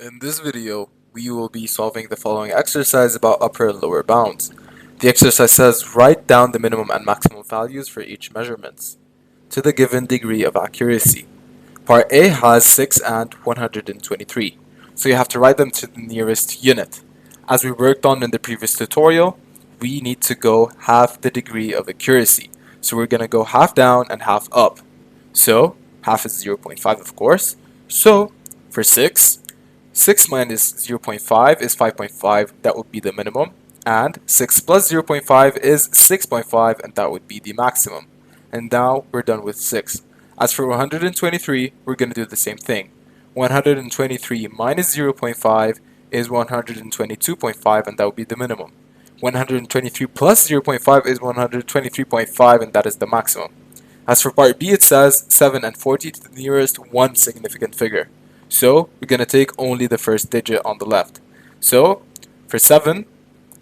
In this video, we will be solving the following exercise about upper and lower bounds. The exercise says write down the minimum and maximum values for each measurements to the given degree of accuracy. Part A has 6 and 123, so you have to write them to the nearest unit. As we worked on in the previous tutorial, we need to go half the degree of accuracy. So we're going to go half down and half up. So half is 0.5 of course. So for 6 minus 0.5 is 5.5, that would be the minimum. And 6 plus 0.5 is 6.5, and that would be the maximum. And now we're done with 6. As for 123, we're going to do the same thing. 123 minus 0.5 is 122.5, and that would be the minimum. 123 plus 0.5 is 123.5, and that is the maximum. As for part B, it says 7 and 40 to the nearest one significant figure. So we're going to take only the first digit on the left. So for 7,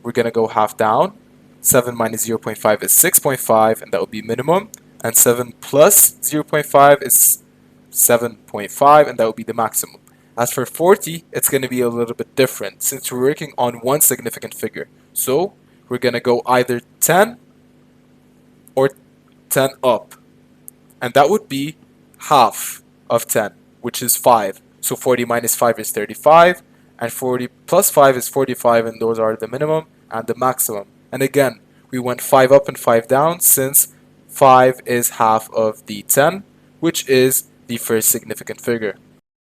we're going to go half down. 7 minus 0.5 is 6.5, and that would be minimum. And 7 plus 0.5 is 7.5, and that would be the maximum. As for 40, it's going to be a little bit different since we're working on one significant figure. So we're going to go either 10 or 10 up. And that would be half of 10, which is 5. So 40 minus 5 is 35, and 40 plus 5 is 45, and those are the minimum and the maximum. And again, we went 5 up and 5 down since 5 is half of the 10, which is the first significant figure.